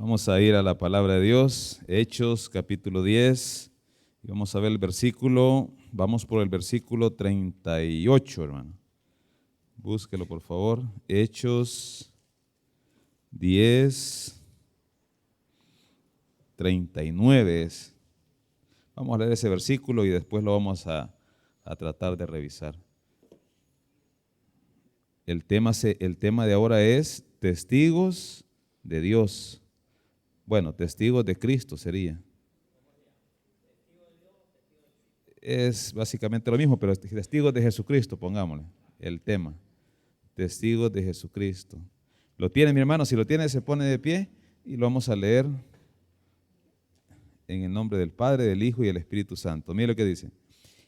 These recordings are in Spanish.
Vamos a ir a la palabra de Dios, Hechos capítulo 10, y vamos a ver el versículo, vamos por el versículo 38, hermano. Búsquelo por favor, Hechos 10, 39 es. Vamos a leer ese versículo y después lo vamos a tratar de revisar. El tema de ahora es testigos de Dios. Bueno, testigos de Cristo sería. Es básicamente lo mismo, pero testigos de Jesucristo, pongámosle el tema. Testigos de Jesucristo. ¿Lo tiene, mi hermano? Si lo tiene, se pone de pie y lo vamos a leer en el nombre del Padre, del Hijo y del Espíritu Santo. Mire lo que dice.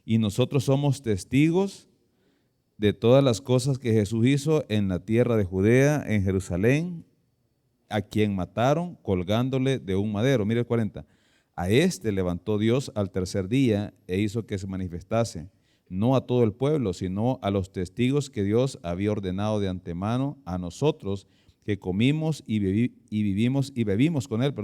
Y nosotros somos testigos de todas las cosas que Jesús hizo en la tierra de Judea, en Jerusalén, a quien mataron colgándole de un madero. Mire el 40. A este levantó Dios al tercer día e hizo que se manifestase, no a todo el pueblo, sino a los testigos que Dios había ordenado de antemano a nosotros, que comimos y bebimos con él,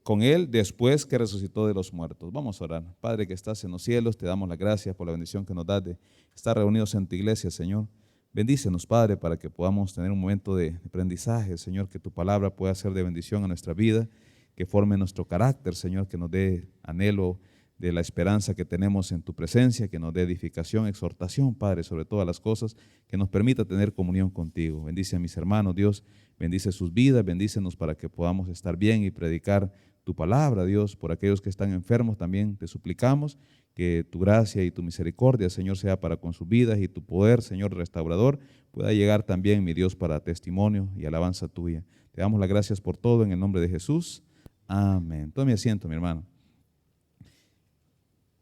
con él después que resucitó de los muertos. Vamos a orar. Padre que estás en los cielos, te damos las gracias por la bendición que nos das de estar reunidos en tu iglesia, Señor. Bendícenos, Padre, para que podamos tener un momento de aprendizaje, Señor, que tu palabra pueda ser de bendición a nuestra vida, que forme nuestro carácter, Señor, que nos dé anhelo de la esperanza que tenemos en tu presencia, que nos dé edificación, exhortación, Padre, sobre todas las cosas, que nos permita tener comunión contigo. Bendice a mis hermanos, Dios, bendice sus vidas, bendícenos para que podamos estar bien y predicar tu palabra, Dios. Por aquellos que están enfermos también te suplicamos que tu gracia y tu misericordia, Señor, sea para con sus vidas y tu poder, Señor, restaurador, pueda llegar también, mi Dios, para testimonio y alabanza tuya. Te damos las gracias por todo en el nombre de Jesús. Amén. Tome asiento, mi hermano.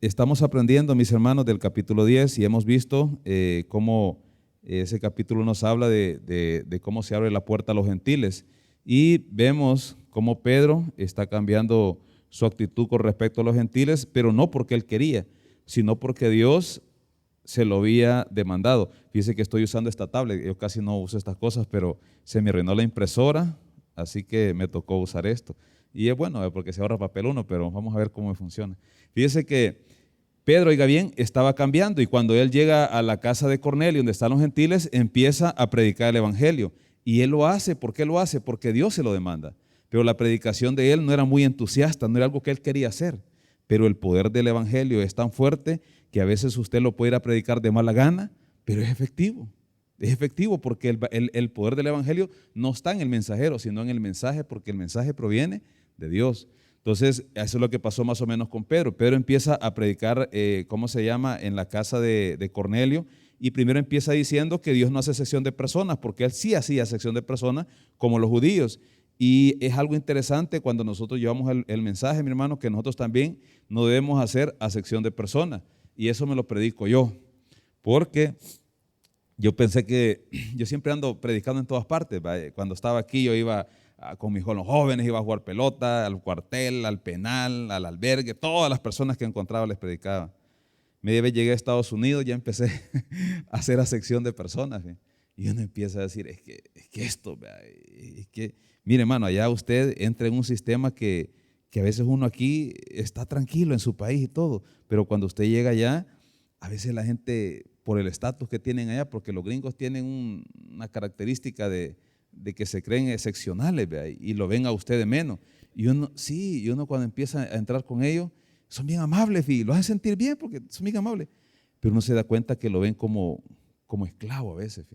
Estamos aprendiendo, mis hermanos, del capítulo 10 y hemos visto cómo ese capítulo nos habla de cómo se abre la puerta a los gentiles y vemos cómo Pedro está cambiando su actitud con respecto a los gentiles, pero no porque él quería, sino porque Dios se lo había demandado. Fíjese que estoy usando esta tablet, yo casi no uso estas cosas, pero se me arruinó la impresora, así que me tocó usar esto. Y es bueno, porque se ahorra papel uno, pero vamos a ver cómo funciona. Fíjese que Pedro, oiga bien, estaba cambiando y cuando él llega a la casa de Cornelio, donde están los gentiles, empieza a predicar el evangelio. Y él lo hace, ¿por qué lo hace? Porque Dios se lo demanda. Pero la predicación de él no era muy entusiasta, no era algo que él quería hacer. Pero el poder del evangelio es tan fuerte que a veces usted lo puede ir a predicar de mala gana, pero es efectivo. Es efectivo porque el poder del evangelio no está en el mensajero, sino en el mensaje, porque el mensaje proviene de Dios. Entonces, eso es lo que pasó más o menos con Pedro. Pedro empieza a predicar, en la casa de Cornelio, y primero empieza diciendo que Dios no hace sección de personas, porque él sí hacía sección de personas como los judíos. Y es algo interesante cuando nosotros llevamos el mensaje, mi hermano, que nosotros también no debemos hacer acepción de personas. Y eso me lo predico yo, porque yo pensé que yo siempre ando predicando en todas partes. Cuando estaba aquí yo iba con mis jóvenes, iba a jugar pelota, al cuartel, al penal, al albergue, todas las personas que encontraba les predicaba. Media vez llegué a Estados Unidos, ya empecé a hacer acepción de personas. Y uno empieza a decir, es que esto, es que, mire hermano, allá usted entra en un sistema que a veces uno aquí está tranquilo en su país y todo, pero cuando usted llega allá, a veces la gente, por el estatus que tienen allá, porque los gringos tienen una característica de que se creen excepcionales, y lo ven a usted de menos. Y uno cuando empieza a entrar con ellos, son bien amables y lo hacen sentir bien porque son bien amables, pero uno se da cuenta que lo ven como esclavo a veces,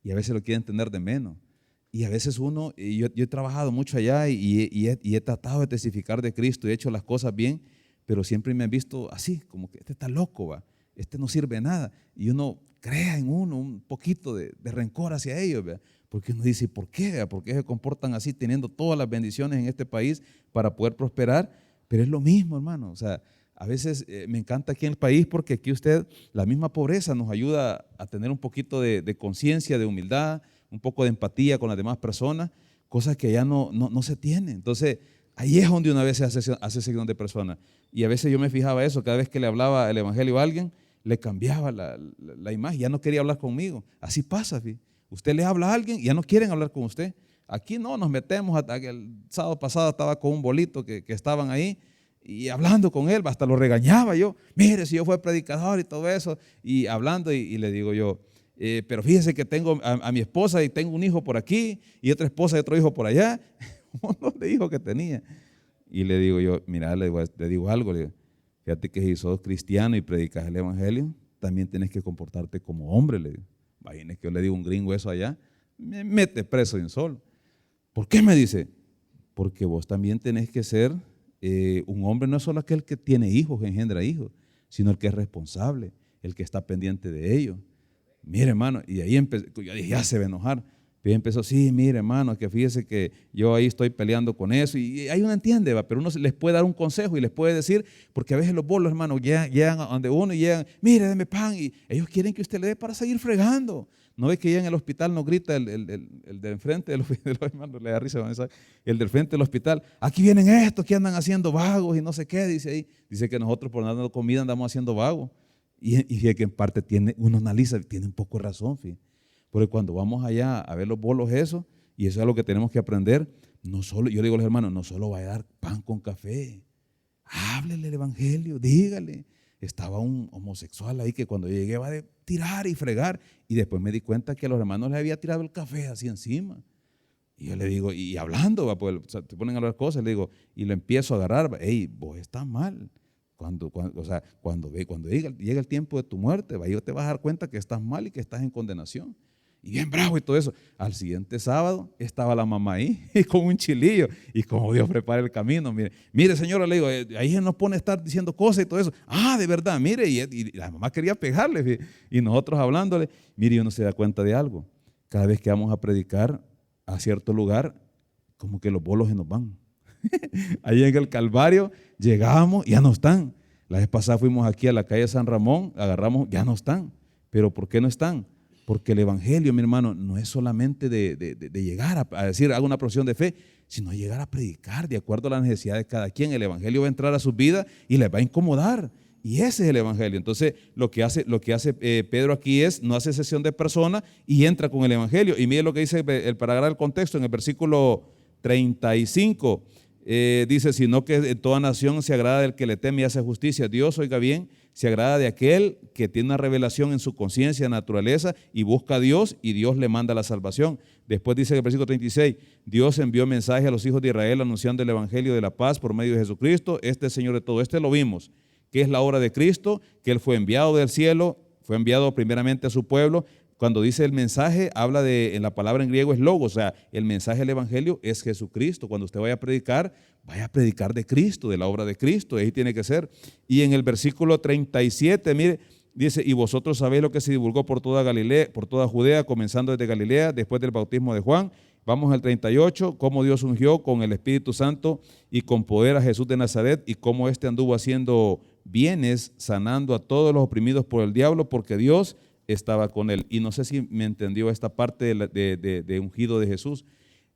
y a veces lo quieren tener de menos. Y a veces yo he trabajado mucho allá y he tratado de testificar de Cristo y he hecho las cosas bien, pero siempre me han visto así, como que este está loco, este no sirve de nada. Y uno crea en uno un poquito de rencor hacia ellos, porque uno dice, ¿por qué? ¿Por qué se comportan así teniendo todas las bendiciones en este país para poder prosperar? Pero es lo mismo, hermano. O sea, a veces me encanta aquí en el país porque aquí la misma pobreza nos ayuda a tener un poquito de conciencia, de humildad, un poco de empatía con las demás personas, cosas que allá no se tienen. Entonces, ahí es donde una vez se hace sección de personas. Y a veces yo me fijaba eso, cada vez que le hablaba el evangelio a alguien, le cambiaba la imagen, ya no quería hablar conmigo. Así pasa, usted le habla a alguien y ya no quieren hablar con usted. aquí no nos metemos. Hasta que el sábado pasado estaba con un bolito que estaban ahí y hablando con él, hasta lo regañaba yo. Mire, si yo fui predicador y todo eso, y hablando y le digo yo, pero fíjese que tengo a mi esposa y tengo un hijo por aquí y otra esposa y otro hijo por allá. Un montón de hijos que tenía. Y le digo yo, mira, le digo algo, le digo, fíjate que si sos cristiano y predicas el evangelio, también tienes que comportarte como hombre, le digo. Imagínese que yo le digo a un gringo eso allá, me mete preso de un solo. ¿Por qué? Me dice, porque vos también tenés que ser un hombre, no es solo aquel que tiene hijos, que engendra hijos, sino el que es responsable, el que está pendiente de ellos. Mire, hermano, y ahí yo dije, ya se va a enojar. Y empezó, sí, mire, hermano, que fíjese que yo ahí estoy peleando con eso. Y ahí uno entiende, ¿va? Pero uno les puede dar un consejo y les puede decir, porque a veces los bolos, hermano, llegan a donde uno y llegan, mire, deme pan. Y ellos quieren que usted le dé para seguir fregando. No ve que ya en el hospital nos grita el de enfrente de los hermanos, le da risa, el del frente del hospital, aquí vienen estos que andan haciendo vagos y no sé qué, dice ahí. Dice que nosotros por dando comida andamos haciendo vagos. Y fíjate que en parte uno analiza, tiene un poco de razón, fíjate. Porque cuando vamos allá a ver los bolos eso, y eso es lo que tenemos que aprender, no solo, yo le digo a los hermanos, no solo va a dar pan con café, háblele el evangelio, dígale. Estaba un homosexual ahí que cuando llegué va a tirar y fregar, y después me di cuenta que a los hermanos les había tirado el café así encima. Y yo le digo, y hablando, va, pues, o sea, te ponen a hablar cosas, le digo, y lo empiezo a agarrar, hey, vos estás mal. Cuando llega el tiempo de tu muerte, va, y te vas a dar cuenta que estás mal y que estás en condenación. Y bien bravo y todo eso. Al siguiente sábado estaba la mamá ahí y con un chilillo. Y como Dios prepara el camino. Mire señora, le digo, ahí se nos pone a estar diciendo cosas y todo eso. Ah, de verdad, mire. Y la mamá quería pegarle. Y nosotros hablándole. Mire, y uno se da cuenta de algo. Cada vez que vamos a predicar a cierto lugar, como que los bolos se nos van. Ahí en el Calvario llegamos y ya no están. La vez pasada fuimos aquí a la calle San Ramón, agarramos, ya no están. ¿Pero por qué no están? Porque el evangelio, mi hermano, no es solamente de llegar a decir, hago una profesión de fe, sino llegar a predicar de acuerdo a la necesidad de cada quien. El evangelio va a entrar a sus vidas y les va a incomodar. Y ese es el evangelio. Entonces, lo que hace Pedro aquí es, no hace excepción de persona y entra con el evangelio. Y mire lo que dice, para agarrar el contexto, en el versículo 35, dice, sino que en toda nación se agrada del que le teme y hace justicia. Dios, oiga bien, se agrada de aquel que tiene una revelación en su conciencia, naturaleza, y busca a Dios, y Dios le manda la salvación. Después dice en el versículo 36, Dios envió mensaje a los hijos de Israel anunciando el evangelio de la paz por medio de Jesucristo. Este es el Señor de todo. Este lo vimos, que es la obra de Cristo, que Él fue enviado del cielo, fue enviado primeramente a su pueblo. Cuando dice el mensaje, habla en la palabra en griego es logos, o sea, el mensaje del evangelio es Jesucristo. Cuando usted vaya a predicar de Cristo, de la obra de Cristo, ahí tiene que ser. Y en el versículo 37, mire, dice, y vosotros sabéis lo que se divulgó por toda Galilea, por toda Judea, comenzando desde Galilea, después del bautismo de Juan. Vamos al 38, cómo Dios ungió con el Espíritu Santo y con poder a Jesús de Nazaret, y cómo éste anduvo haciendo bienes, sanando a todos los oprimidos por el diablo, porque Dios estaba con él. Y no sé si me entendió esta parte de ungido de Jesús.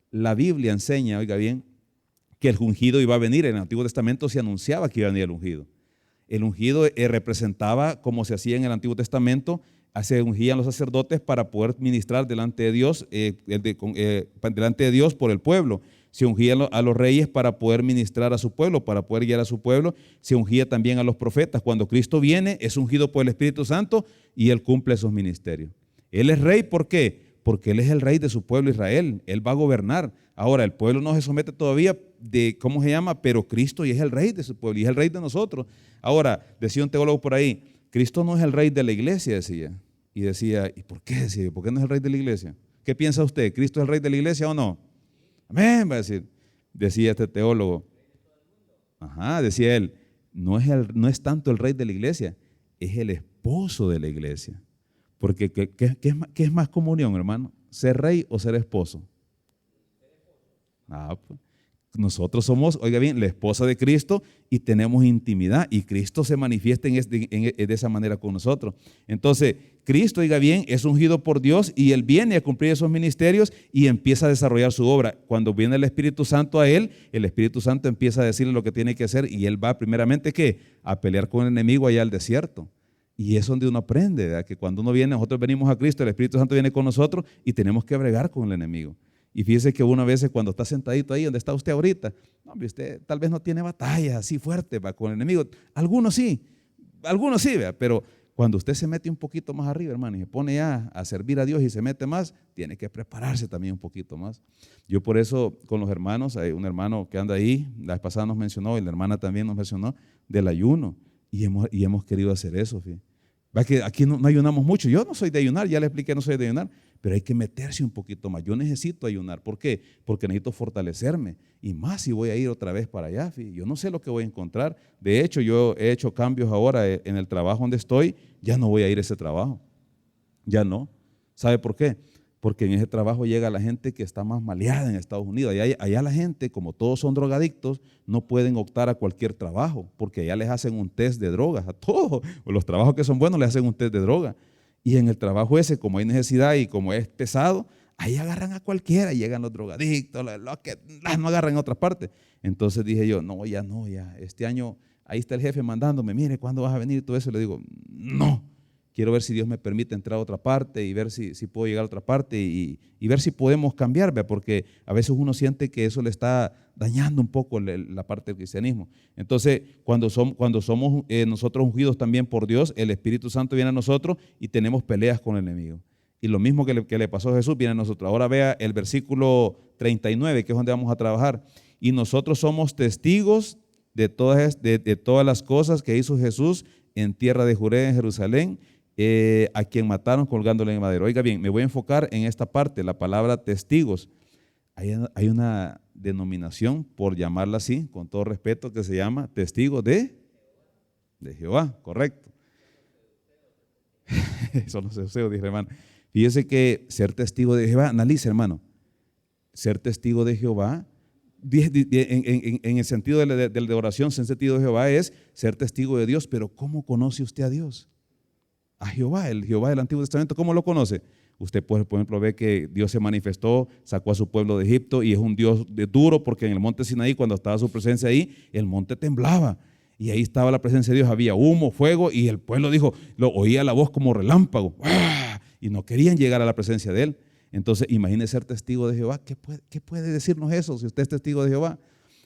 La Biblia enseña, oiga bien, que el ungido iba a venir. En el Antiguo Testamento se anunciaba que iba a venir el ungido. El ungido representaba, como se hacía en el Antiguo Testamento, se ungían los sacerdotes para poder ministrar delante de Dios, delante de Dios por el pueblo. Se ungían a los reyes para poder ministrar a su pueblo, para poder guiar a su pueblo. Se ungía también a los profetas. Cuando Cristo viene, es ungido por el Espíritu Santo y Él cumple esos ministerios. Él es rey, ¿por qué? Porque Él es el rey de su pueblo Israel. Él va a gobernar. Ahora, el pueblo no se somete todavía ¿cómo se llama? Pero Cristo y es el rey de su pueblo y es el rey de nosotros. Ahora, decía un teólogo por ahí, Cristo no es el rey de la iglesia, decía. Y decía, ¿y por qué? Decía, ¿por qué no es el rey de la iglesia? ¿Qué piensa usted? ¿Cristo es el rey de la iglesia o no? Amén, va a decir. Decía este teólogo. Ajá, decía él, no es tanto el rey de la iglesia, es el esposo de la iglesia. Porque ¿qué es más comunión, hermano? ¿Ser rey o ser esposo? Pues. Nosotros somos, oiga bien, la esposa de Cristo y tenemos intimidad y Cristo se manifiesta de esa manera con nosotros. Entonces, Cristo, oiga bien, es ungido por Dios y Él viene a cumplir esos ministerios y empieza a desarrollar su obra. Cuando viene el Espíritu Santo a Él, el Espíritu Santo empieza a decirle lo que tiene que hacer y Él va primeramente, ¿qué? A pelear con el enemigo allá al desierto. Y es donde uno aprende, ¿verdad? Que cuando uno viene, nosotros venimos a Cristo, el Espíritu Santo viene con nosotros y tenemos que bregar con el enemigo. Y fíjese que uno a veces cuando está sentadito ahí donde está usted ahorita, no, hombre, usted tal vez no tiene batallas así fuertes con el enemigo. Algunos sí, vea, pero cuando usted se mete un poquito más arriba, hermano, y se pone ya a servir a Dios y se mete más, tiene que prepararse también un poquito más. Yo por eso con los hermanos, hay un hermano que anda ahí, la vez pasada nos mencionó, y la hermana también nos mencionó, del ayuno, y hemos querido hacer eso. Fíjate. Va que aquí no ayunamos mucho. Yo no soy de ayunar, ya le expliqué, no soy de ayunar, pero hay que meterse un poquito más. Yo necesito ayunar. ¿Por qué? Porque necesito fortalecerme. Y más si voy a ir otra vez para allá. Yo no sé lo que voy a encontrar. De hecho, yo he hecho cambios ahora en el trabajo donde estoy. Ya no voy a ir a ese trabajo. Ya no. ¿Sabe por qué? Porque en ese trabajo llega la gente que está más maleada en Estados Unidos. Allá la gente, como todos son drogadictos, no pueden optar a cualquier trabajo, porque allá les hacen un test de drogas, a todos. Los trabajos que son buenos les hacen un test de droga. Y en el trabajo ese, como hay necesidad y como es pesado, ahí agarran a cualquiera, llegan los drogadictos, los que no agarran en otra parte. Entonces dije yo, no, ya, este año, ahí está el jefe mandándome, mire, ¿cuándo vas a venir? Y todo eso, le digo, no. Quiero ver si Dios me permite entrar a otra parte y ver si puedo llegar a otra parte y ver si podemos cambiar, ¿ve? Porque a veces uno siente que eso le está dañando un poco la parte del cristianismo. Entonces, cuando somos nosotros ungidos también por Dios, el Espíritu Santo viene a nosotros y tenemos peleas con el enemigo. Y lo mismo que le pasó a Jesús viene a nosotros. Ahora vea el versículo 39, que es donde vamos a trabajar. Y nosotros somos testigos de todas las cosas que hizo Jesús en tierra de Judea, en Jerusalén, a quien mataron colgándole en el madero. Oiga bien, me voy a enfocar en esta parte, la palabra testigos. Hay una denominación, por llamarla así, con todo respeto, que se llama testigos de Jehová, correcto. Son los deseos, dije, hermano. Fíjese que ser testigo de Jehová, analice, hermano, ser testigo de Jehová, en el sentido de oración, ser testigo de Jehová es ser testigo de Dios, pero ¿cómo conoce usted a Dios? A Jehová, el Jehová del Antiguo Testamento, ¿cómo lo conoce? Usted, por ejemplo, ve que Dios se manifestó, sacó a su pueblo de Egipto y es un Dios duro, porque en el monte Sinaí, cuando estaba su presencia ahí, el monte temblaba y ahí estaba la presencia de Dios, había humo, fuego y el pueblo dijo, lo oía la voz como relámpago y no querían llegar a la presencia de él. Entonces, imagine ser testigo de Jehová. ¿Qué puede decirnos eso si usted es testigo de Jehová?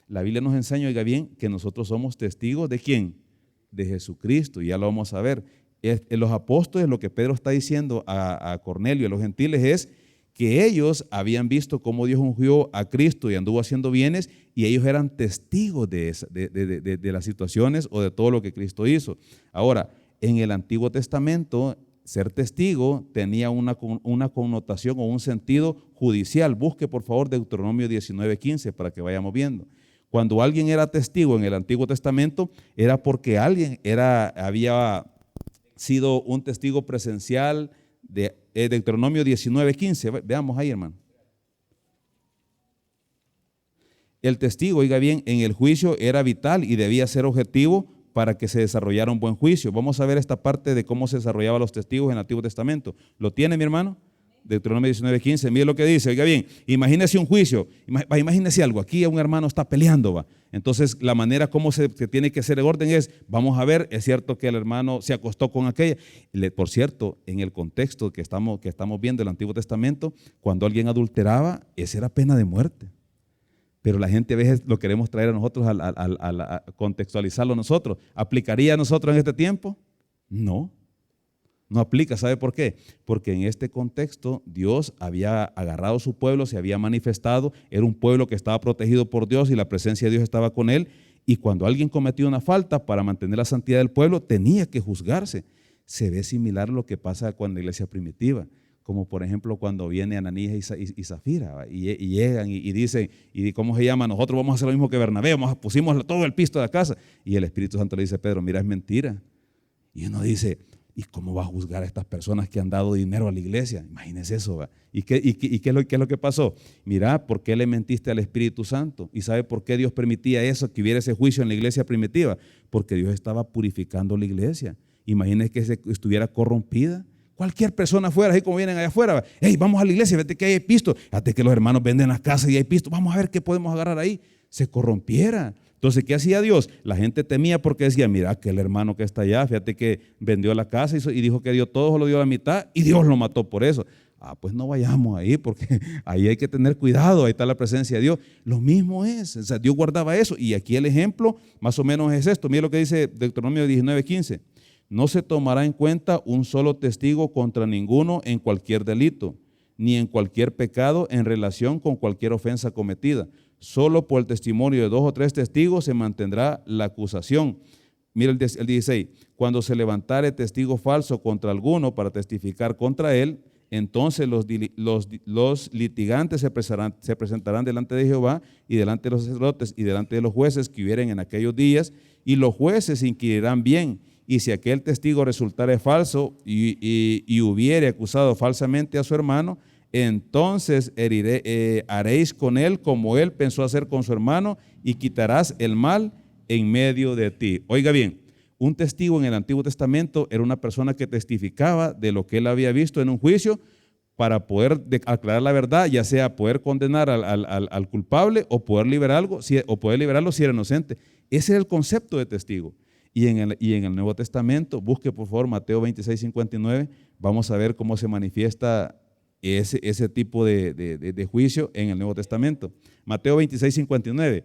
La Biblia nos enseña, oiga bien, que nosotros somos testigos ¿de quién? De Jesucristo, y ya lo vamos a ver. En los apóstoles, lo que Pedro está diciendo a Cornelio, a los gentiles, es que ellos habían visto cómo Dios ungió a Cristo y anduvo haciendo bienes, y ellos eran testigos de las situaciones o de todo lo que Cristo hizo. Ahora, en el Antiguo Testamento, ser testigo tenía una connotación o un sentido judicial. Busque por favor Deuteronomio 19:15 para que vayamos viendo. Cuando alguien era testigo en el Antiguo Testamento, era porque alguien había sido un testigo presencial de Deuteronomio 19:15. Veamos ahí, hermano. El testigo, oiga bien, en el juicio era vital y debía ser objetivo para que se desarrollara un buen juicio. Vamos a ver esta parte de cómo se desarrollaban los testigos en el Antiguo Testamento. ¿Lo tiene, mi hermano? Deuteronomio 19:15, mire lo que dice, oiga bien, imagínese un juicio, imagínese algo, aquí un hermano está peleando, va. Entonces la manera como se tiene que hacer el orden es, vamos a ver, es cierto que el hermano se acostó con aquella, por cierto, en el contexto que estamos viendo del Antiguo Testamento, cuando alguien adulteraba, esa era pena de muerte. Pero la gente a veces lo queremos traer a nosotros, a contextualizarlo nosotros. ¿Aplicaría a nosotros en este tiempo? No. No aplica, ¿sabe por qué? Porque en este contexto Dios había agarrado a su pueblo, se había manifestado, era un pueblo que estaba protegido por Dios y la presencia de Dios estaba con él, y cuando alguien cometía una falta para mantener la santidad del pueblo, tenía que juzgarse. Se ve similar a lo que pasa con la iglesia primitiva, como por ejemplo cuando viene Ananías y Zafira y llegan y dicen, ¿y cómo se llama? Nosotros vamos a hacer lo mismo que Bernabé, pusimos todo el pisto de la casa, y el Espíritu Santo le dice, Pedro, mira, es mentira. Y uno dice, ¿y cómo va a juzgar a estas personas que han dado dinero a la iglesia? Imagínense eso, ¿va? ¿Y qué es lo que pasó? Mira, ¿por qué le mentiste al Espíritu Santo? ¿Y sabe por qué Dios permitía eso, que hubiera ese juicio en la iglesia primitiva? Porque Dios estaba purificando la iglesia. Imagínense que estuviera corrompida. Cualquier persona afuera, así como vienen allá afuera, ¿va? Hey, vamos a la iglesia, vete que hay pisto. Fíjate que los hermanos venden las casas y hay pisto. Vamos a ver qué podemos agarrar ahí. Se corrompiera. Entonces, ¿qué hacía Dios? La gente temía porque decía, mira, aquel hermano que está allá, fíjate que vendió la casa y dijo que dio todo, lo dio a la mitad y Dios lo mató por eso. pues no vayamos ahí porque ahí hay que tener cuidado, ahí está la presencia de Dios. Lo mismo es, o sea, Dios guardaba eso. Y aquí el ejemplo más o menos es esto. Mira lo que dice Deuteronomio 19:15. No se tomará en cuenta un solo testigo contra ninguno en cualquier delito, ni en cualquier pecado en relación con cualquier ofensa cometida. Solo por el testimonio de 2 o 3 testigos se mantendrá la acusación. Mira el 16. Cuando se levantare testigo falso contra alguno para testificar contra él, entonces los litigantes se presentarán delante de Jehová y delante de los sacerdotes y delante de los jueces que hubieren en aquellos días, y los jueces inquirirán bien. Y si aquel testigo resultare falso y hubiere acusado falsamente a su hermano, entonces haréis con él como él pensó hacer con su hermano, y quitarás el mal en medio de ti. Oiga bien, un testigo en el Antiguo Testamento era una persona que testificaba de lo que él había visto en un juicio para poder aclarar la verdad, ya sea poder condenar al culpable o poder liberarlo si era inocente. Ese era el concepto de testigo. Y en el Nuevo Testamento, busque por favor Mateo 26:59, vamos a ver cómo se manifiesta ese tipo de juicio en el Nuevo Testamento. Mateo 26:59.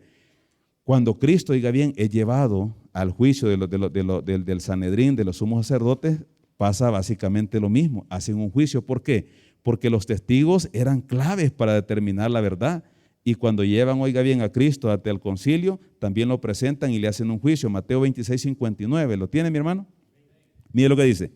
Cuando Cristo, diga bien, es llevado al juicio del Sanedrín, de los sumos sacerdotes, pasa básicamente lo mismo. Hacen un juicio. ¿Por qué? Porque los testigos eran claves para determinar la verdad. Y cuando llevan, oiga bien, a Cristo ante el concilio, también lo presentan y le hacen un juicio. Mateo 26:59. ¿Lo tiene, mi hermano? Mire lo que dice.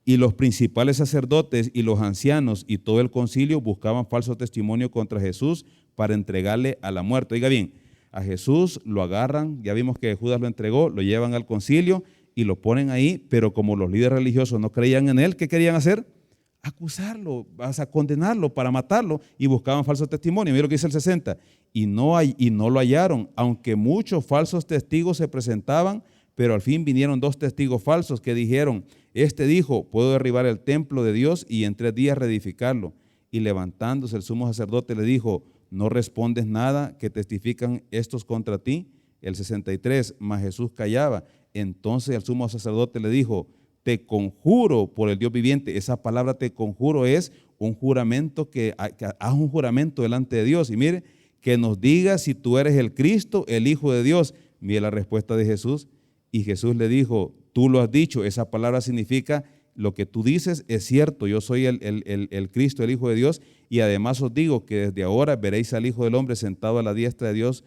Y los principales sacerdotes y los ancianos y todo el concilio buscaban falso testimonio contra Jesús para entregarle a la muerte. Oiga bien, a Jesús lo agarran, ya vimos que Judas lo entregó, lo llevan al concilio y lo ponen ahí, pero como los líderes religiosos no creían en él, ¿qué querían hacer? Acusarlo, condenarlo para matarlo, y buscaban falsos testimonios. Mira lo que dice el 60. Y no lo hallaron, aunque muchos falsos testigos se presentaban, pero al fin vinieron 2 testigos falsos que dijeron: este dijo, puedo derribar el templo de Dios y en 3 días reedificarlo. Y levantándose el sumo sacerdote le dijo: ¿no respondes nada que testifican estos contra ti? El 63, mas Jesús callaba. Entonces el sumo sacerdote le dijo: te conjuro por el Dios viviente. Esa palabra te conjuro es un juramento, que haz un juramento delante de Dios. Y mire, que nos diga si tú eres el Cristo, el Hijo de Dios. Mire la respuesta de Jesús. Y Jesús le dijo: tú lo has dicho. Esa palabra significa: lo que tú dices es cierto, yo soy el Cristo, el Hijo de Dios, y además os digo que desde ahora veréis al Hijo del Hombre sentado a la diestra de Dios,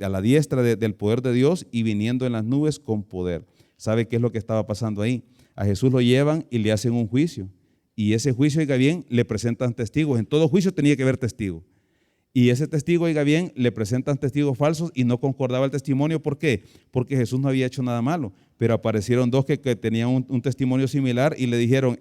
a la diestra del poder de Dios y viniendo en las nubes con poder. ¿Sabe qué es lo que estaba pasando ahí? A Jesús lo llevan y le hacen un juicio, y ese juicio, oiga bien, le presentan testigos. En todo juicio tenía que haber testigos. Y ese testigo, oiga bien, le presentan testigos falsos y no concordaba el testimonio. ¿Por qué? Porque Jesús no había hecho nada malo, pero aparecieron 2 que tenían un testimonio similar y le dijeron: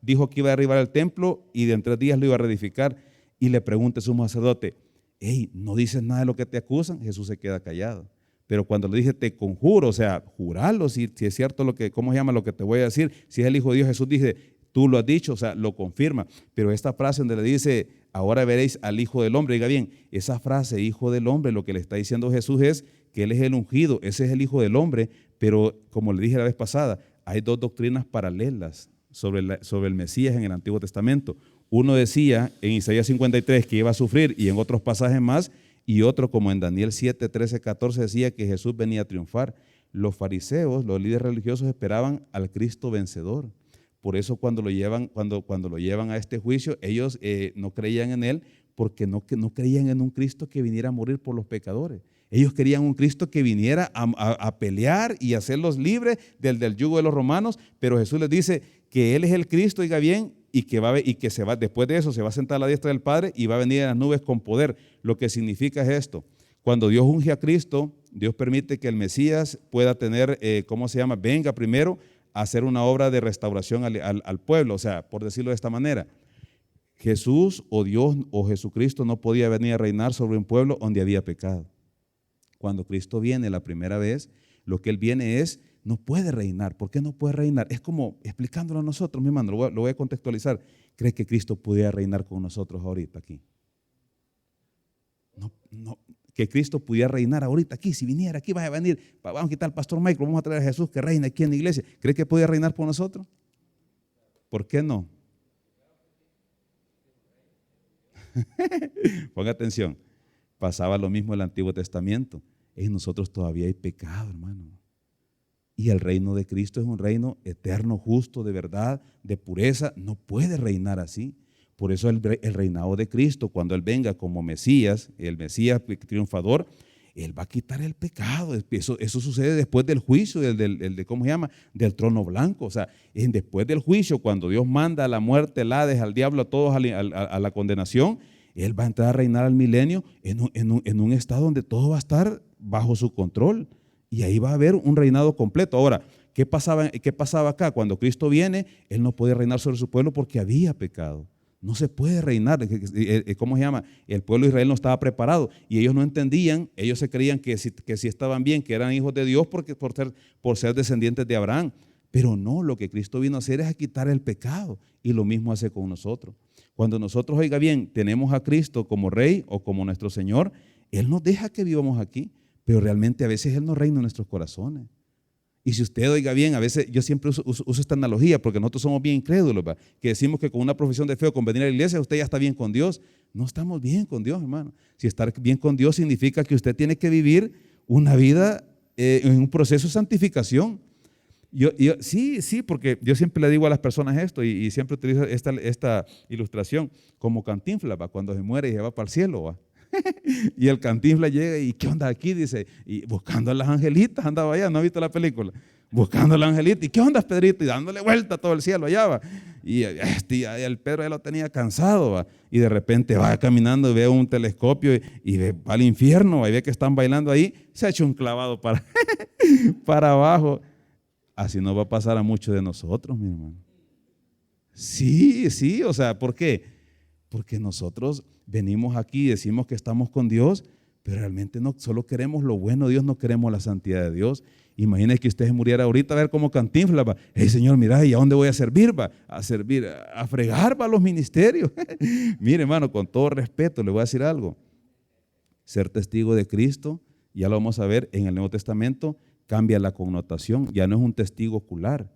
dijo que iba a derribar el templo y en 3 días lo iba a reedificar. Y le pregunta el sumo sacerdote: hey, ¿no dices nada de lo que te acusan? Jesús se queda callado. Pero cuando le dije: te conjuro, o sea, juralo si es cierto ¿cómo se llama lo que te voy a decir? Si es el Hijo de Dios, Jesús dice: tú lo has dicho, o sea, lo confirma. Pero esta frase donde le dice: ahora veréis al Hijo del Hombre, diga bien, esa frase, Hijo del Hombre, lo que le está diciendo Jesús es que Él es el ungido, ese es el Hijo del Hombre. Pero como le dije la vez pasada, hay 2 doctrinas paralelas sobre el Mesías en el Antiguo Testamento. Uno decía en Isaías 53 que iba a sufrir, y en otros pasajes más, y otro, como en Daniel 7, 13, 14, decía que Jesús venía a triunfar. Los fariseos, los líderes religiosos, esperaban al Cristo vencedor. Por eso cuando lo llevan a este juicio, ellos no creían en él, porque no creían en un Cristo que viniera a morir por los pecadores. Ellos querían un Cristo que viniera a pelear y hacerlos libres del yugo de los romanos, pero Jesús les dice que Él es el Cristo, oiga bien, y que después de eso se va a sentar a la diestra del Padre y va a venir en las nubes con poder. Lo que significa es esto: cuando Dios unge a Cristo, Dios permite que el Mesías pueda tener, venga primero a hacer una obra de restauración al pueblo. O sea, por decirlo de esta manera, Jesús o Dios o Jesucristo no podía venir a reinar sobre un pueblo donde había pecado. Cuando Cristo viene la primera vez, lo que Él viene no puede reinar. ¿Por qué no puede reinar? Es como explicándolo a nosotros, mi hermano, lo voy a contextualizar. ¿Crees que Cristo pudiera reinar con nosotros ahorita aquí? No, que Cristo pudiera reinar ahorita aquí. Si viniera aquí, vamos a quitar al pastor Michael, vamos a traer a Jesús que reina aquí en la iglesia. ¿Crees que pudiera reinar por nosotros? ¿Por qué no? Ponga atención, pasaba lo mismo en el Antiguo Testamento. En nosotros todavía hay pecado, hermano. Y el reino de Cristo es un reino eterno, justo, de verdad, de pureza. No puede reinar así. Por eso el reinado de Cristo, cuando Él venga como Mesías, el Mesías triunfador, Él va a quitar el pecado. Eso sucede después del juicio, ¿cómo se llama? Del trono blanco. O sea, después del juicio, cuando Dios manda a la muerte, al Hades, al diablo, a todos a la condenación, Él va a entrar a reinar al milenio en un estado donde todo va a estar bajo su control. Y ahí va a haber un reinado completo. Ahora, ¿qué pasaba acá? Cuando Cristo viene, Él no puede reinar sobre su pueblo porque había pecado. No se puede reinar. ¿Cómo se llama? El pueblo de Israel no estaba preparado y ellos no entendían. Ellos se creían que sí estaban bien, que eran hijos de Dios por ser descendientes de Abraham. Pero no, lo que Cristo vino a hacer es a quitar el pecado. Y lo mismo hace con nosotros. Cuando nosotros, oiga bien, tenemos a Cristo como Rey o como nuestro Señor, Él nos deja que vivamos aquí. Pero realmente a veces Él no reina en nuestros corazones. Y si usted oiga bien, a veces yo siempre uso esta analogía porque nosotros somos bien incrédulos, ¿va? Que decimos que con una profesión de fe o con venir a la iglesia usted ya está bien con Dios. No estamos bien con Dios, hermano. Si estar bien con Dios significa que usted tiene que vivir una vida en un proceso de santificación. Sí, porque yo siempre le digo a las personas esto y siempre utilizo esta ilustración como Cantinflas, ¿va? Cuando se muere y se va para el cielo, ¿va? Y el Cantinflas llega y ¿qué onda aquí? Dice, y buscando a las angelitas, andaba allá, ¿no ha visto la película? Buscando a las angelitas, ¿y qué onda, Pedrito? Y dándole vuelta a todo el cielo allá, va. Y el Pedro ya lo tenía cansado, va. Y de repente va caminando y ve un telescopio y va al infierno, va, y ve que están bailando ahí, se ha hecho un clavado para abajo. Así nos va a pasar a muchos de nosotros, mi hermano. Sí, o sea, ¿por qué? Porque nosotros venimos aquí y decimos que estamos con Dios, pero realmente no solo queremos lo bueno de Dios, no queremos la santidad de Dios. Imagínese que usted se muriera ahorita a ver cómo Cantinflas, va. Hey, Señor, mira, ¿y a dónde voy a servir? Va? A servir, a fregar, va, a los ministerios. Mire, hermano, con todo respeto, le voy a decir algo. Ser testigo de Cristo, ya lo vamos a ver en el Nuevo Testamento, cambia la connotación. Ya no es un testigo ocular,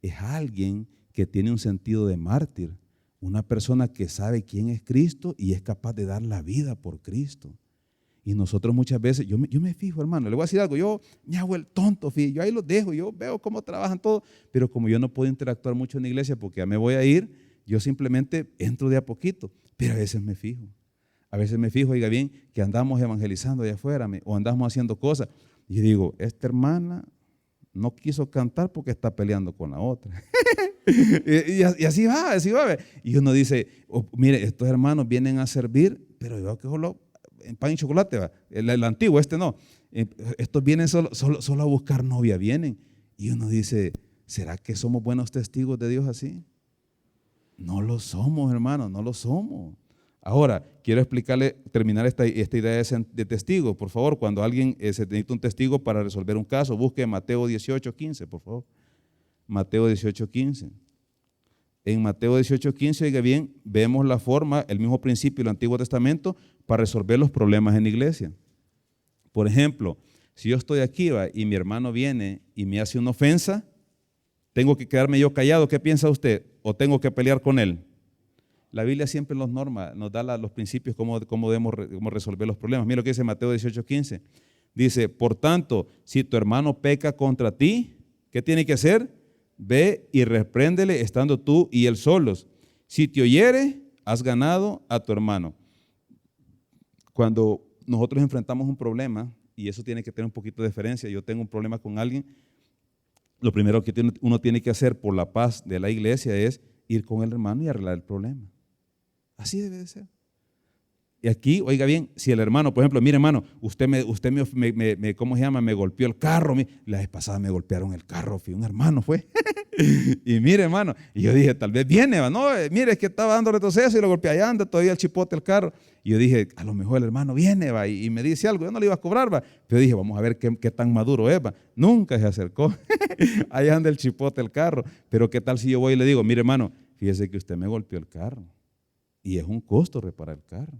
es alguien que tiene un sentido de mártir. Una persona que sabe quién es Cristo y es capaz de dar la vida por Cristo. Y nosotros muchas veces, yo me fijo, hermano, le voy a decir algo, yo me hago el tonto, yo ahí los dejo, yo veo cómo trabajan todos, pero como yo no puedo interactuar mucho en la iglesia porque ya me voy a ir, yo simplemente entro de a poquito, pero a veces me fijo. A veces me fijo, oiga bien, que andamos evangelizando allá afuera o andamos haciendo cosas. Y digo, esta hermana no quiso cantar porque está peleando con la otra. y así va. Y uno dice, oh, mire, estos hermanos vienen a servir, pero yo que solo en pan y chocolate, va. El antiguo, no. Estos vienen solo a buscar novia, vienen. Y uno dice, ¿será que somos buenos testigos de Dios así? No lo somos, hermanos, no lo somos. Ahora, quiero terminar esta idea de testigo. Por favor, cuando alguien se necesita un testigo para resolver un caso, busque Mateo 18:15, por favor. Mateo 18:15. En Mateo 18:15, oiga bien, vemos la forma, el mismo principio del Antiguo Testamento para resolver los problemas en la iglesia. Por ejemplo, si yo estoy aquí y mi hermano viene y me hace una ofensa, ¿tengo que quedarme yo callado? ¿Qué piensa usted? ¿O tengo que pelear con él? La Biblia siempre nos da los principios, cómo debemos resolver los problemas. Mira lo que dice Mateo 18:15. Dice, por tanto, si tu hermano peca contra ti, ¿qué tiene que hacer? Ve y repréndele estando tú y él solos. Si te oyere, has ganado a tu hermano. Cuando nosotros enfrentamos un problema, y eso tiene que tener un poquito de diferencia, yo tengo un problema con alguien, lo primero que uno tiene que hacer por la paz de la iglesia es ir con el hermano y arreglar el problema. Así debe de ser. Y aquí, oiga bien, si el hermano, por ejemplo, mire hermano, usted ¿cómo se llama? Me golpeó el carro. La vez pasada me golpearon el carro, un hermano fue. Y mire hermano, y yo dije, tal vez viene, ¿va? No, mire, es que estaba dando retroceso y lo golpeé, allá anda todavía el chipote el carro. Y yo dije, a lo mejor el hermano viene, ¿va? Y me dice algo, yo no le iba a cobrar, ¿va? Pero dije, vamos a ver qué tan maduro es, ¿va? Nunca se acercó. Allá anda el chipote el carro. Pero qué tal si yo voy y le digo, mire hermano, fíjese que usted me golpeó el carro. Y es un costo reparar el carro.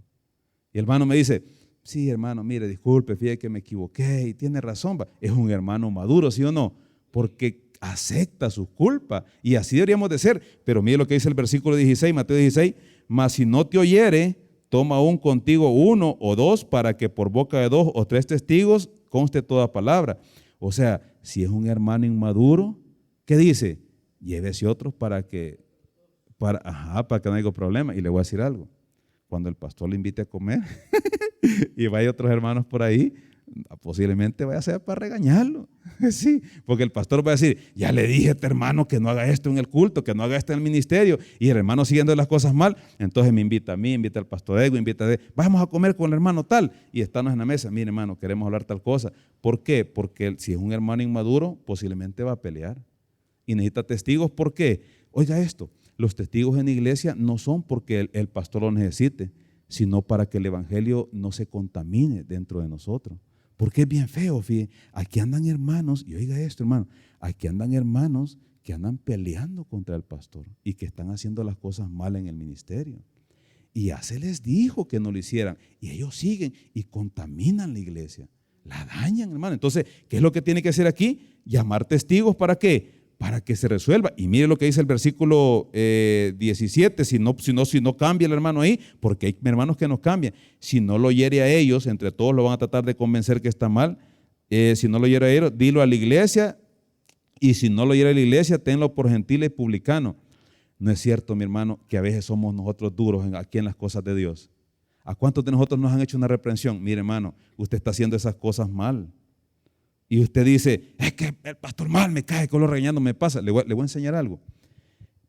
Y el hermano me dice, sí hermano, mire, disculpe, fíjate que me equivoqué y tiene razón, va. Es un hermano maduro, ¿sí o no? Porque acepta sus culpas y así deberíamos de ser. Pero mire lo que dice el versículo 16, Mateo 16, mas si no te oyere, toma aún contigo 1 o 2 para que por boca de 2 o 3 testigos conste toda palabra. O sea, si es un hermano inmaduro, ¿qué dice? Llévese otros para que no haya problema. Y le voy a decir algo. Cuando el pastor le invite a comer y vaya otros hermanos por ahí, posiblemente vaya a ser para regañarlo. Sí, porque el pastor va a decir, ya le dije a este hermano que no haga esto en el culto, que no haga esto en el ministerio, y el hermano siguiendo las cosas mal, entonces me invita a mí, invita al pastor Ego, vamos a comer con el hermano tal, y estamos en la mesa, mire hermano, queremos hablar tal cosa. ¿Por qué? Porque si es un hermano inmaduro, posiblemente va a pelear. Y necesita testigos. ¿Por qué? Oiga esto, los testigos en la iglesia no son porque el pastor lo necesite, sino para que el evangelio no se contamine dentro de nosotros. Porque es bien feo, fíjate, aquí andan hermanos, y oiga esto hermano, aquí andan hermanos que andan peleando contra el pastor y que están haciendo las cosas mal en el ministerio. Y ya se les dijo que no lo hicieran, y ellos siguen y contaminan la iglesia, la dañan hermano. Entonces, ¿qué es lo que tiene que hacer aquí? Llamar testigos, ¿para qué? Para que se resuelva. Y mire lo que dice el versículo 17, si no cambia el hermano ahí, porque hay hermanos que no cambian. Si no lo hiere a ellos, entre todos lo van a tratar de convencer que está mal. Si no lo hiere a ellos, dilo a la iglesia, y si no lo hiere a la iglesia, tenlo por gentil y publicano. No es cierto, mi hermano, que a veces somos nosotros duros aquí en las cosas de Dios. ¿A cuántos de nosotros nos han hecho una reprensión? Mire hermano, usted está haciendo esas cosas mal. Y usted dice, es que el pastor mal me cae, con lo regañando me pasa. Le voy a enseñar algo.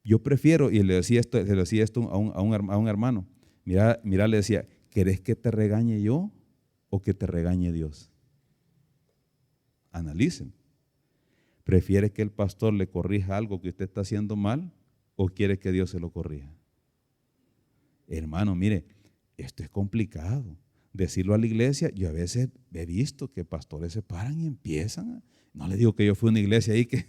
Yo prefiero, y le decía esto a un hermano. Mira, le decía, ¿querés que te regañe yo o que te regañe Dios? Analicen. ¿Prefiere que el pastor le corrija algo que usted está haciendo mal o quiere que Dios se lo corrija? Hermano, mire, esto es complicado. Decirlo a la iglesia, yo a veces he visto que pastores se paran y empiezan. No le digo que yo fui a una iglesia ahí que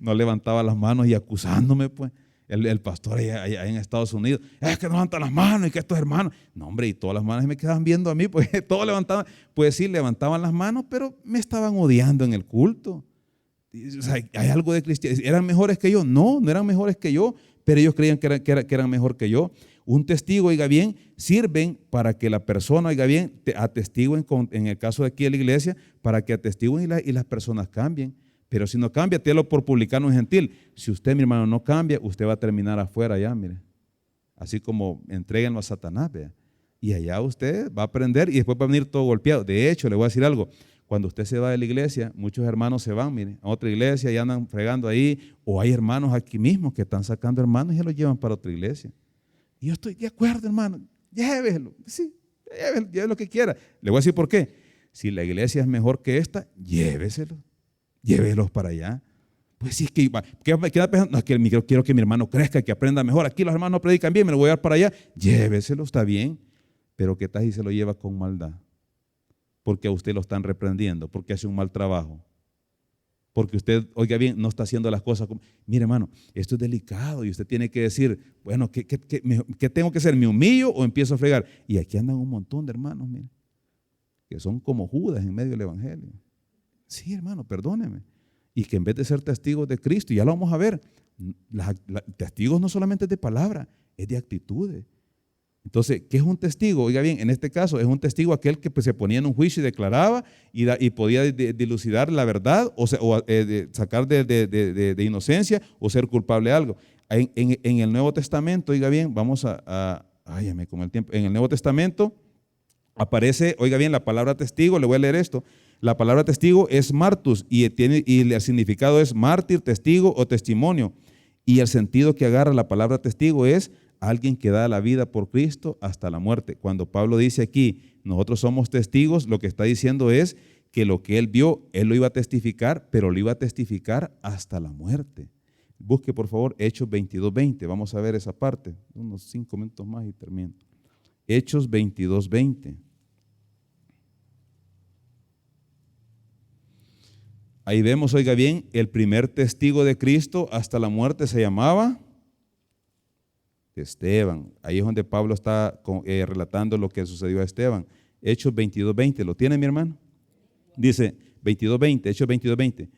no levantaba las manos y acusándome, pues. El pastor allá en Estados Unidos, es que no levantan las manos y que estos hermanos. No, hombre, y todas las manos me quedaban viendo a mí, pues todos levantaban. Pues sí, levantaban las manos, pero me estaban odiando en el culto. O sea, hay algo de cristianos. ¿Eran mejores que yo? No, no eran mejores que yo, pero ellos creían que eran mejor que yo. Un testigo, oiga bien, sirven para que la persona, oiga bien, atestiguen, en el caso de aquí de la iglesia, para que atestiguen y las personas cambien. Pero si no cambia, télo por publicano en gentil. Si usted, mi hermano, no cambia, usted va a terminar afuera ya, mire. Así como entréguenlo a Satanás, vea. Y allá usted va a aprender y después va a venir todo golpeado. De hecho, le voy a decir algo. Cuando usted se va de la iglesia, muchos hermanos se van, mire, a otra iglesia y andan fregando ahí. O hay hermanos aquí mismos que están sacando hermanos y se los llevan para otra iglesia. Y yo estoy de acuerdo, hermano, llévelo, sí, llévelo lo que quiera. Le voy a decir por qué. Si la iglesia es mejor que esta, llévelos para allá. Pues sí, ¿qué va pensando? No, es que quiero que mi hermano crezca, que aprenda mejor. Aquí los hermanos no predican bien, me lo voy a llevar para allá. Lléveselo, está bien. Pero ¿qué tal si se lo lleva con maldad? Porque a usted lo están reprendiendo, porque hace un mal trabajo. Porque usted, oiga bien, no está haciendo las cosas como… Mire, hermano, esto es delicado y usted tiene que decir, bueno, ¿qué tengo que hacer? ¿Me humillo o empiezo a fregar? Y aquí andan un montón de hermanos, mire, que son como Judas en medio del evangelio. Sí, hermano, perdóneme. Y que en vez de ser testigos de Cristo, ya lo vamos a ver, testigos no solamente de palabra, es de actitudes. Entonces, ¿qué es un testigo? Oiga bien, en este caso es un testigo aquel que pues, se ponía en un juicio y declaraba y podía dilucidar la verdad o sacar de inocencia o ser culpable de algo. En el Nuevo Testamento, oiga bien, vamos me como el tiempo. En el Nuevo Testamento aparece, oiga bien, la palabra testigo, le voy a leer esto. La palabra testigo es martus y el significado es mártir, testigo o testimonio. Y el sentido que agarra la palabra testigo es alguien que da la vida por Cristo hasta la muerte. Cuando Pablo dice aquí, nosotros somos testigos, lo que está diciendo es que lo que él vio, él lo iba a testificar, pero lo iba a testificar hasta la muerte. Busque por favor Hechos 22:20, vamos a ver esa parte, unos 5 minutos más y termino. Hechos 22:20. Ahí vemos, oiga bien, el primer testigo de Cristo hasta la muerte se llamaba Esteban. Ahí es donde Pablo está relatando lo que sucedió a Esteban. Hechos 22:20, ¿lo tiene mi hermano? Dice 22:20, Hechos 22:20.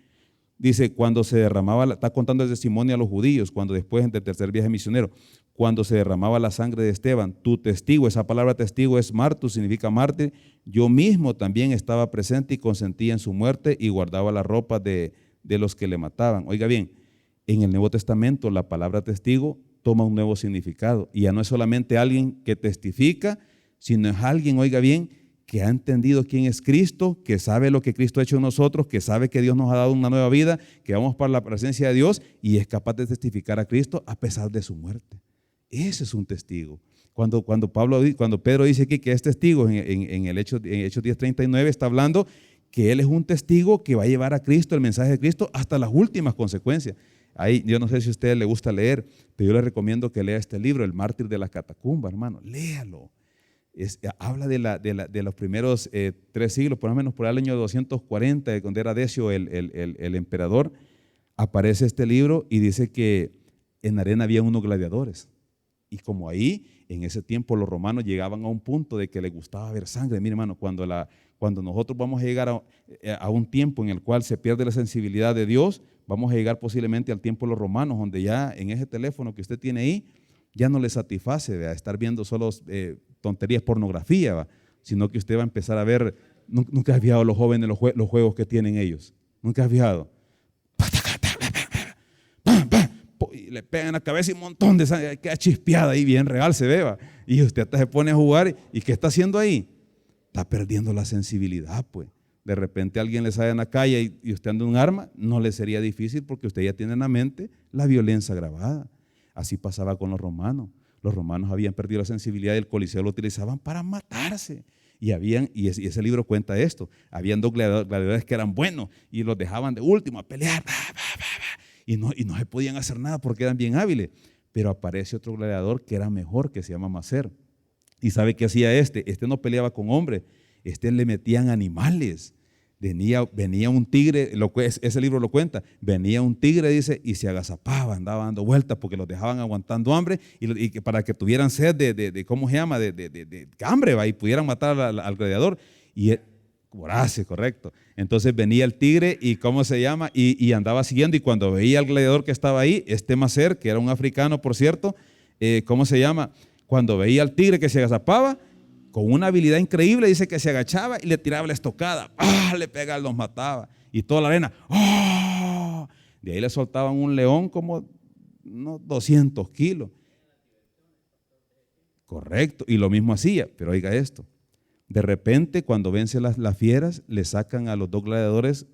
Dice, cuando se derramaba, está contando el testimonio a los judíos, cuando después del tercer viaje misionero, cuando se derramaba la sangre de Esteban, tu testigo, esa palabra testigo es martus, significa mártir, yo mismo también estaba presente y consentía en su muerte y guardaba la ropa de los que le mataban. Oiga bien, en el Nuevo Testamento la palabra testigo toma un nuevo significado y ya no es solamente alguien que testifica, sino es alguien, oiga bien, que ha entendido quién es Cristo, que sabe lo que Cristo ha hecho en nosotros, que sabe que Dios nos ha dado una nueva vida, que vamos para la presencia de Dios y es capaz de testificar a Cristo a pesar de su muerte. Ese es un testigo. Cuando Pedro dice aquí que es testigo en Hechos 10:39, está hablando que él es un testigo que va a llevar a Cristo, el mensaje de Cristo, hasta las últimas consecuencias. Ahí, yo no sé si a usted le gusta leer, pero yo le recomiendo que lea este libro, El mártir de las catacumbas, hermano. Léalo. Habla de los primeros 3 siglos, por lo menos por el año 240, donde era Decio el emperador. Aparece este libro y dice que en arena había unos gladiadores. Y como ahí, en ese tiempo, los romanos llegaban a un punto de que les gustaba ver sangre. Mire, hermano, cuando nosotros vamos a llegar a un tiempo en el cual se pierde la sensibilidad de Dios, vamos a llegar posiblemente al tiempo de los romanos, donde ya en ese teléfono que usted tiene ahí, ya no le satisface, ¿verdad?, estar viendo solo tonterías, pornografía, ¿va?, sino que usted va a empezar a ver. Nunca has fijado los jóvenes los juegos que tienen ellos. Nunca has fijado. Y le pegan la cabeza y un montón de sangre, queda chispeada ahí, bien real se ve, ¿va? Y usted hasta se pone a jugar. ¿Y qué está haciendo ahí? Está perdiendo la sensibilidad, pues. De repente alguien le sale en la calle y usted anda un arma, no le sería difícil porque usted ya tiene en la mente la violencia grabada. Así pasaba con los romanos. Los romanos habían perdido la sensibilidad y el Coliseo lo utilizaban para matarse. Y ese libro cuenta esto. Habían 2 gladiadores que eran buenos y los dejaban de último a pelear. Y no se podían hacer nada porque eran bien hábiles. Pero aparece otro gladiador que era mejor, que se llama Macer. ¿Y sabe qué hacía este? Este no peleaba con hombres, le metían animales. Venía un tigre, ese libro lo cuenta, venía un tigre, dice, y se agazapaba, andaba dando vueltas porque los dejaban aguantando hambre y para que tuvieran sed de ¿cómo se llama? De hambre, ¿va? Y pudieran matar al gladiador. Voraces, correcto. Entonces venía el tigre y ¿cómo se llama? Y andaba siguiendo, y cuando veía al gladiador que estaba ahí, Macer, que era un africano, por cierto, ¿cómo se llama? Cuando veía al tigre que se agazapaba, con una habilidad increíble, dice que se agachaba y le tiraba la estocada. Le pegaba, los mataba. Y toda la arena. De ahí le soltaban un león como unos 200 kilos. Correcto. Y lo mismo hacía. Pero oiga esto. De repente, cuando vence las fieras, le sacan a los 2 gladiadores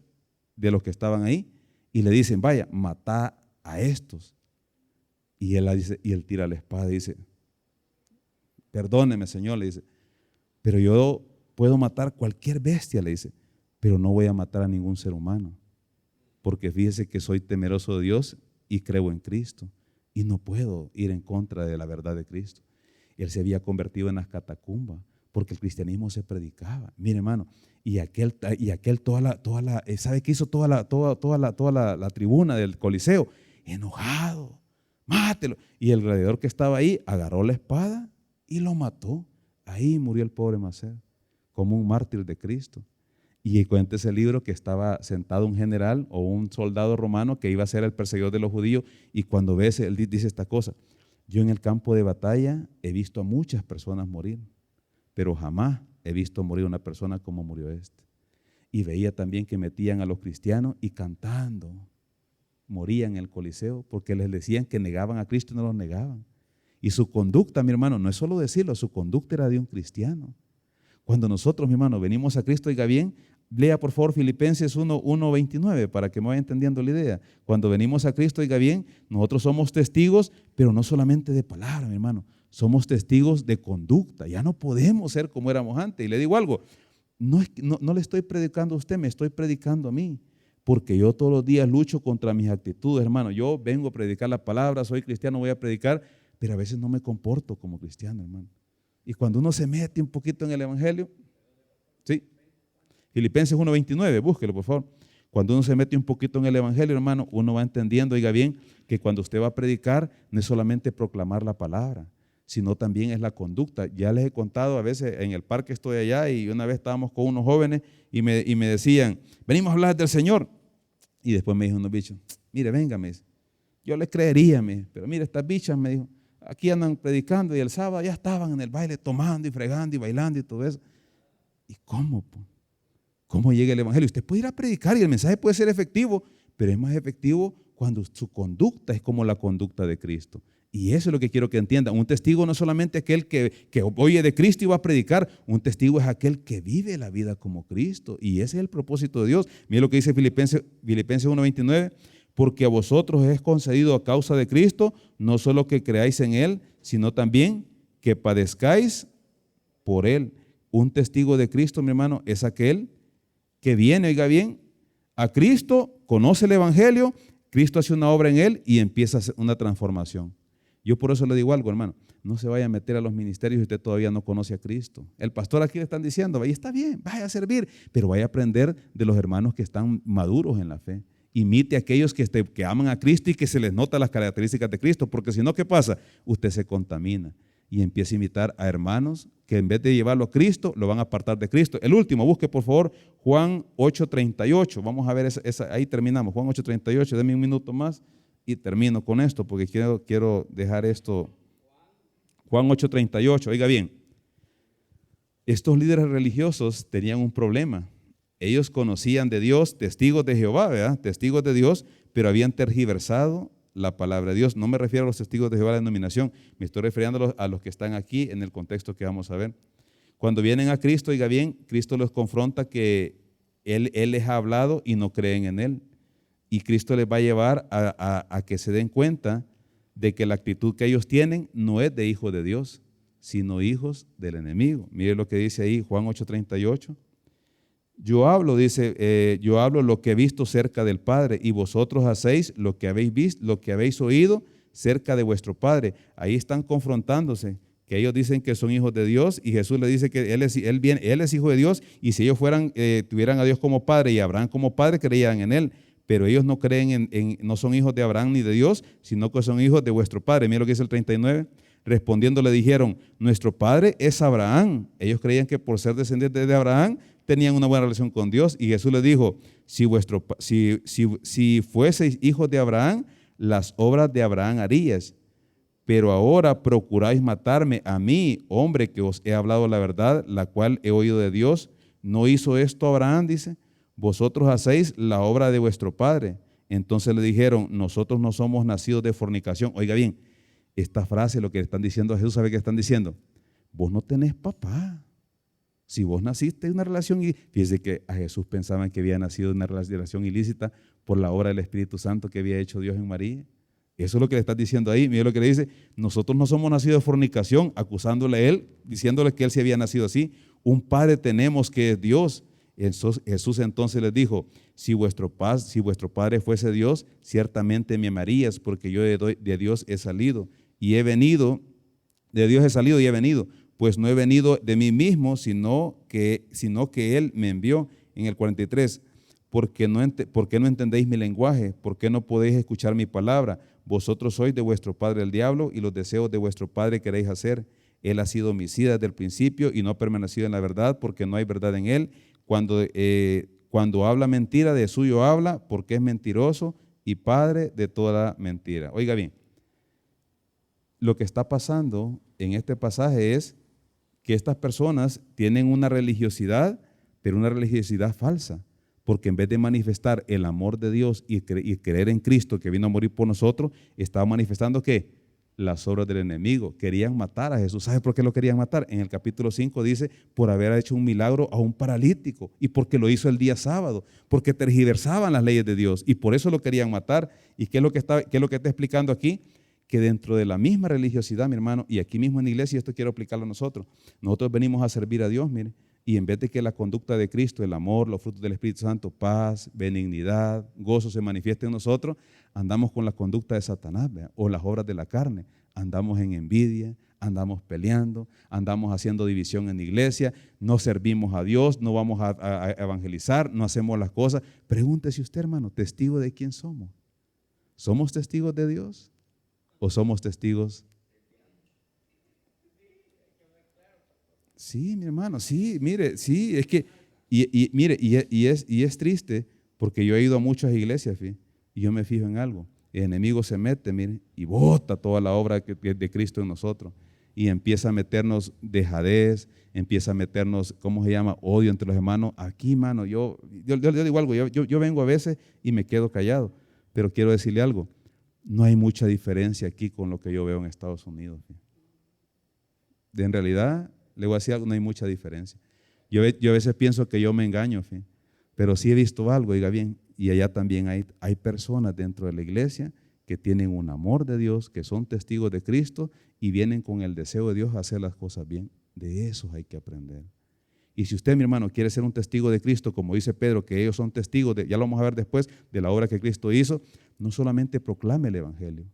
de los que estaban ahí y le dicen, vaya, mata a estos. Y él tira la espada y dice, perdóneme, Señor, le dice, pero yo puedo matar cualquier bestia, le dice, pero no voy a matar a ningún ser humano, porque fíjese que soy temeroso de Dios y creo en Cristo y no puedo ir en contra de la verdad de Cristo. Él se había convertido en las catacumbas porque el cristianismo se predicaba. Mire, hermano, y aquel ¿sabe qué hizo toda la tribuna del Coliseo? Enojado, mátelo. Y el gladiador que estaba ahí agarró la espada y lo mató. Ahí murió el pobre Macer, como un mártir de Cristo. Y cuenta ese libro que estaba sentado un general o un soldado romano que iba a ser el perseguidor de los judíos, y cuando ve, él dice esta cosa: yo en el campo de batalla he visto a muchas personas morir, pero jamás he visto morir una persona como murió este. Y veía también que metían a los cristianos y cantando morían en el Coliseo porque les decían que negaban a Cristo y no los negaban. Y su conducta, mi hermano, no es solo decirlo, su conducta era de un cristiano. Cuando nosotros, mi hermano, venimos a Cristo, oiga bien, lea por favor Filipenses 1:29 para que me vaya entendiendo la idea. Cuando venimos a Cristo, oiga bien, nosotros somos testigos, pero no solamente de palabra, mi hermano, somos testigos de conducta. Ya no podemos ser como éramos antes. Y le digo algo, no le estoy predicando a usted, me estoy predicando a mí, porque yo todos los días lucho contra mis actitudes, hermano. Yo vengo a predicar la palabra, soy cristiano, voy a predicar, pero a veces no me comporto como cristiano, hermano. Y cuando uno se mete un poquito en el evangelio, ¿sí? Filipenses 1:29, búsquelo por favor. Cuando uno se mete un poquito en el evangelio, hermano, uno va entendiendo, oiga bien, que cuando usted va a predicar no es solamente proclamar la palabra, sino también es la conducta. Ya les he contado, a veces en el parque estoy allá y una vez estábamos con unos jóvenes y me decían, venimos a hablar del Señor. Y después me dijo unos bichos, mire, venga, me dice, yo le creería, pero mire, estas bichas, me dijo, aquí andan predicando y el sábado ya estaban en el baile tomando y fregando y bailando y todo eso. ¿Y cómo? ¿Cómo llega el evangelio? Usted puede ir a predicar y el mensaje puede ser efectivo, pero es más efectivo cuando su conducta es como la conducta de Cristo. Y eso es lo que quiero que entiendan. Un testigo no es solamente aquel que oye de Cristo y va a predicar. Un testigo es aquel que vive la vida como Cristo. Y ese es el propósito de Dios. Mira lo que dice Filipenses 1:29. Porque a vosotros es concedido a causa de Cristo, no solo que creáis en Él, sino también que padezcáis por Él. Un testigo de Cristo, mi hermano, es aquel que viene, oiga bien, a Cristo, conoce el Evangelio, Cristo hace una obra en él y empieza a hacer una transformación. Yo por eso le digo algo, hermano, no se vaya a meter a los ministerios si usted todavía no conoce a Cristo. El pastor aquí le están diciendo, y está bien, vaya a servir, pero vaya a aprender de los hermanos que están maduros en la fe. Imite a aquellos que aman a Cristo y que se les nota las características de Cristo, porque si no, ¿qué pasa? Usted se contamina y empieza a imitar a hermanos que en vez de llevarlo a Cristo, lo van a apartar de Cristo. El último, busque por favor Juan 8:38. Vamos a ver, ahí terminamos. Juan 8:38, denme un minuto más y termino con esto, porque quiero dejar esto. Juan 8:38, oiga bien. Estos líderes religiosos tenían un problema. Ellos conocían de Dios, testigos de Jehová, ¿verdad? Testigos de Dios, pero habían tergiversado la palabra de Dios. No me refiero a los testigos de Jehová de la denominación, me estoy refiriendo a los que están aquí en el contexto que vamos a ver. Cuando vienen a Cristo, oiga bien, Cristo los confronta que Él les ha hablado y no creen en Él. Y Cristo les va a llevar a que se den cuenta de que la actitud que ellos tienen no es de hijos de Dios, sino hijos del enemigo. Mire lo que dice ahí Juan 8:38. Yo hablo, dice, yo hablo lo que he visto cerca del Padre y vosotros hacéis lo que habéis visto, lo que habéis oído cerca de vuestro Padre. Ahí están confrontándose, que ellos dicen que son hijos de Dios y Jesús le dice que Él es hijo de Dios y si ellos tuvieran a Dios como Padre y a Abraham como Padre, creían en Él. Pero ellos no creen no son hijos de Abraham ni de Dios, sino que son hijos de vuestro Padre. Mira lo que dice el 39. Respondiendo le dijeron, nuestro Padre es Abraham. Ellos creían que por ser descendientes de Abraham, tenían una buena relación con Dios y Jesús les dijo, si fueseis hijos de Abraham, las obras de Abraham harías, pero ahora procuráis matarme a mí, hombre que os he hablado la verdad, la cual he oído de Dios. ¿No hizo esto Abraham? Dice, vosotros hacéis la obra de vuestro padre. Entonces le dijeron, nosotros no somos nacidos de fornicación. Oiga bien, esta frase, lo que le están diciendo a Jesús, ¿sabe qué están diciendo? Vos no tenés papá. Si vos naciste de una relación, fíjese que a Jesús pensaban que había nacido de una relación ilícita por la obra del Espíritu Santo que había hecho Dios en María. Eso es lo que le están diciendo ahí. Mire lo que le dice, nosotros no somos nacidos de fornicación, acusándole a él, diciéndole que él sí había nacido así. Un padre tenemos que es Dios. Jesús entonces les dijo, si vuestro padre fuese Dios, ciertamente me amarías, porque yo de Dios he salido y he venido, de Dios he salido y he venido. Pues no he venido de mí mismo, sino que Él me envió. En el 43, ¿por qué no entendéis mi lenguaje? ¿Por qué no podéis escuchar mi palabra? Vosotros sois de vuestro padre el diablo y los deseos de vuestro padre queréis hacer. Él ha sido homicida desde el principio y no ha permanecido en la verdad porque no hay verdad en él. Cuando habla mentira, de suyo habla porque es mentiroso y padre de toda mentira. Oiga bien, lo que está pasando en este pasaje es que estas personas tienen una religiosidad, pero una religiosidad falsa, porque en vez de manifestar el amor de Dios y creer en Cristo que vino a morir por nosotros, estaba manifestando ¿qué? Las obras del enemigo. Querían matar a Jesús. ¿Sabe por qué lo querían matar? En el capítulo 5 dice, por haber hecho un milagro a un paralítico y porque lo hizo el día sábado, porque tergiversaban las leyes de Dios y por eso lo querían matar. ¿Y qué es lo que está explicando aquí? Que dentro de la misma religiosidad, mi hermano, y aquí mismo en la iglesia, esto quiero aplicarlo a nosotros venimos a servir a Dios, mire, y en vez de que la conducta de Cristo, el amor, los frutos del Espíritu Santo, paz, benignidad, gozo se manifieste en nosotros, andamos con la conducta de Satanás, ¿verdad? O las obras de la carne, andamos en envidia, andamos peleando, andamos haciendo división en la iglesia, no servimos a Dios, no vamos a evangelizar, no hacemos las cosas. Pregúntese usted, hermano, ¿testigo de quién somos? ¿Somos testigos de Dios? ¿O somos testigos? Sí, mi hermano, sí, mire, sí, es que, mire, y es triste Porque yo he ido a muchas iglesias, fíjate, y yo me fijo en algo. El enemigo se mete, mire, y bota toda la obra de Cristo en nosotros. Y empieza a meternos dejadez, empieza a meternos, ¿cómo se llama? Odio entre los hermanos. Aquí, mano, yo digo algo, yo vengo a veces y me quedo callado, pero quiero decirle algo. No hay mucha diferencia aquí con lo que yo veo en Estados Unidos. En realidad, le voy a decir algo, no hay mucha diferencia. Yo a veces pienso que yo me engaño, pero sí he visto algo, diga bien, y allá también hay personas dentro de la iglesia que tienen un amor de Dios, que son testigos de Cristo y vienen con el deseo de Dios a hacer las cosas bien. De esos hay que aprender. Y si usted, mi hermano, quiere ser un testigo de Cristo, como dice Pedro, que ellos son testigos, ya lo vamos a ver después, de la obra que Cristo hizo, no solamente proclame el Evangelio,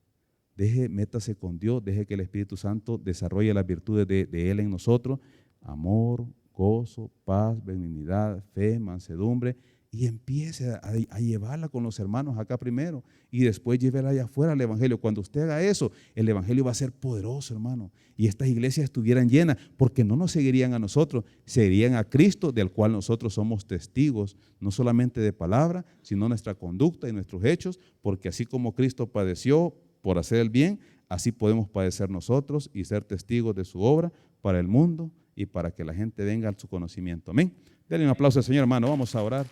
métase con Dios, deje que el Espíritu Santo desarrolle las virtudes de Él en nosotros, amor, gozo, paz, benignidad, fe, mansedumbre, y empiece a llevarla con los hermanos acá primero y después llévela allá afuera al Evangelio. Cuando usted haga eso, el Evangelio va a ser poderoso, hermano, y estas iglesias estuvieran llenas, porque no nos seguirían a nosotros, seguirían a Cristo, del cual nosotros somos testigos, no solamente de palabra, sino nuestra conducta y nuestros hechos, porque así como Cristo padeció por hacer el bien, así podemos padecer nosotros y ser testigos de su obra para el mundo y para que la gente venga a su conocimiento. Amén. Denle un aplauso al Señor, hermano. Vamos a orar.